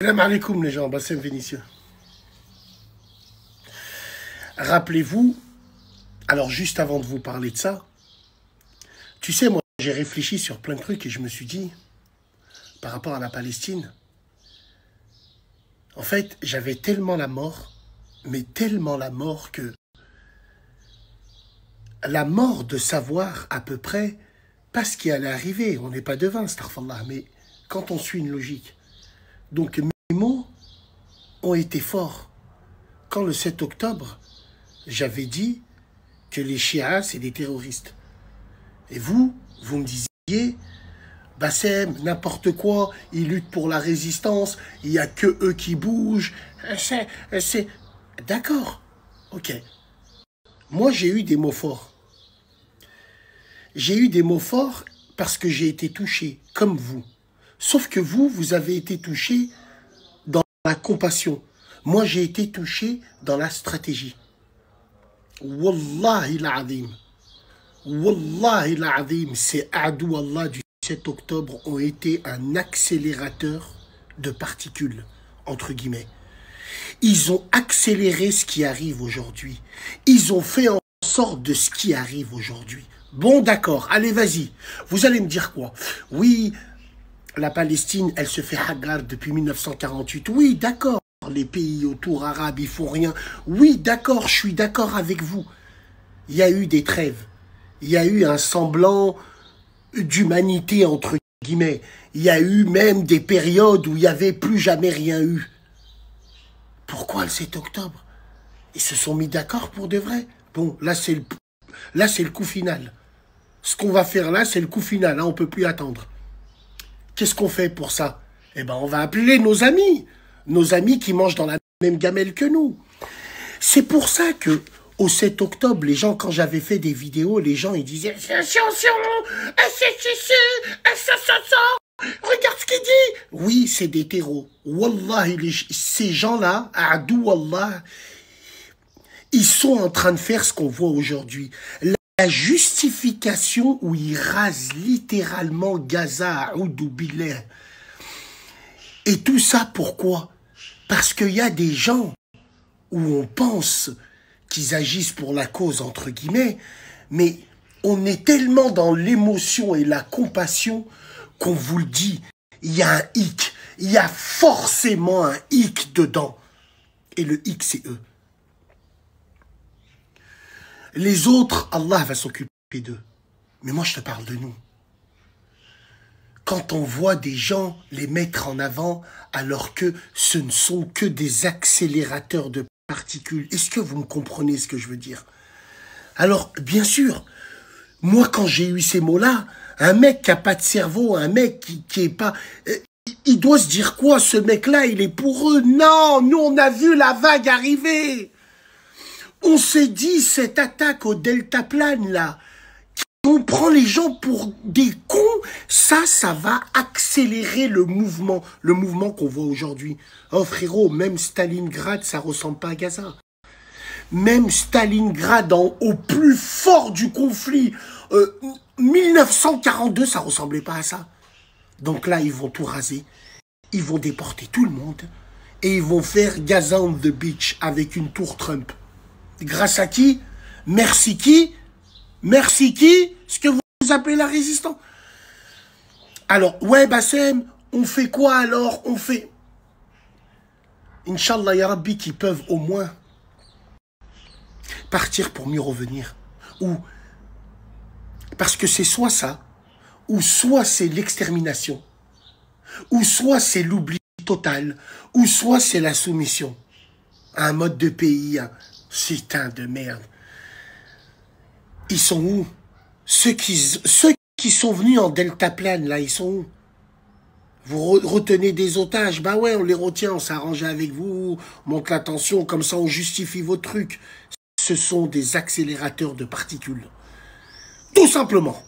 Salam alaikum les gens, Bassem Vénitieux. Rappelez-vous, alors juste avant de vous parler de ça, tu sais, moi j'ai réfléchi sur plein de trucs et je me suis dit, par rapport à la Palestine, en fait, j'avais tellement la mort, mais tellement la mort que la mort de savoir à peu près pas ce qui allait arriver, on n'est pas devin, astaghfirullah, mais quand on suit une logique. Donc mes mots ont été forts. Quand le 7 octobre, j'avais dit que les chiites, c'est des terroristes. Et vous me disiez, Bassem, n'importe quoi, ils luttent pour la résistance, il n'y a que eux qui bougent. C'est... D'accord, ok. Moi, j'ai eu des mots forts. J'ai eu des mots forts parce que j'ai été touché, comme vous. Sauf que vous avez été touché dans la compassion. Moi, j'ai été touché dans la stratégie. Wallahi l'azim. Wallahi l'azim, ces adou Allah du 7 octobre ont été un accélérateur de particules, entre guillemets. Ils ont accéléré ce qui arrive aujourd'hui. Ils ont fait en sorte de ce qui arrive aujourd'hui. Bon, d'accord, allez, vas-y. Vous allez me dire quoi? Oui, la Palestine, elle se fait hagarde depuis 1948. Oui, d'accord. Les pays autour arabes, ils font rien. Oui, d'accord, je suis d'accord avec vous. Il y a eu des trêves. Il y a eu un semblant d'humanité, entre guillemets. Il y a eu même des périodes où il n'y avait plus jamais rien eu. Pourquoi le 7 octobre? Ils se sont mis d'accord pour de vrai. Bon, là, c'est le coup final. Ce qu'on va faire là, c'est le coup final. Hein, on ne peut plus attendre. Qu'est-ce qu'on fait pour ça? Eh bien, on va appeler nos amis. Nos amis qui mangent dans la même gamelle que nous. C'est pour ça que au 7 octobre, les gens, quand j'avais fait des vidéos, les gens, ils disaient « Attention, regarde ce qu'il dit !» Oui, c'est des terreaux. Wallah, ces gens-là, Adou Wallah, ils sont en train de faire ce qu'on voit aujourd'hui. La justification où ils rasent littéralement Gaza, Oudou Billah. Et tout ça, pourquoi? Parce qu'il y a des gens où on pense qu'ils agissent pour la cause, entre guillemets, mais on est tellement dans l'émotion et la compassion qu'on vous le dit, il y a un hic, il y a forcément un hic dedans. Et le hic, c'est eux. Les autres, Allah va s'occuper d'eux. Mais moi, je te parle de nous. Quand on voit des gens les mettre en avant alors que ce ne sont que des accélérateurs de particules. Est-ce que vous me comprenez ce que je veux dire? Alors, bien sûr, moi, quand j'ai eu ces mots-là, un mec qui n'a pas de cerveau, un mec qui est pas... il doit se dire quoi? Ce mec-là, il est pour eux. Non, nous, on a vu la vague arriver. On s'est dit, cette attaque au deltaplane, là, on prend les gens pour des cons, ça va accélérer le mouvement qu'on voit aujourd'hui. Oh frérot, même Stalingrad, ça ressemble pas à Gaza. Même Stalingrad, au plus fort du conflit, 1942, ça ressemblait pas à ça. Donc là, ils vont tout raser, ils vont déporter tout le monde, et ils vont faire Gaza on the beach avec une tour Trump. Grâce à qui? Merci qui? Merci qui? Ce que vous appelez la résistance. Alors, ouais, Bassem, on fait quoi alors? On fait... Inch'Allah, ya Rabbi, qui peuvent au moins partir pour mieux revenir. Ou... Parce que c'est soit ça, ou soit c'est l'extermination, ou soit c'est l'oubli total, ou soit c'est la soumission à un mode de pays, un putain de merde. Ils sont où? Ceux qui sont venus en deltaplane, là, ils sont où? Vous retenez des otages? Bah ouais, on les retient, on s'arrange avec vous, on monte la tension, comme ça on justifie vos trucs. Ce sont des accélérateurs de particules. Tout simplement.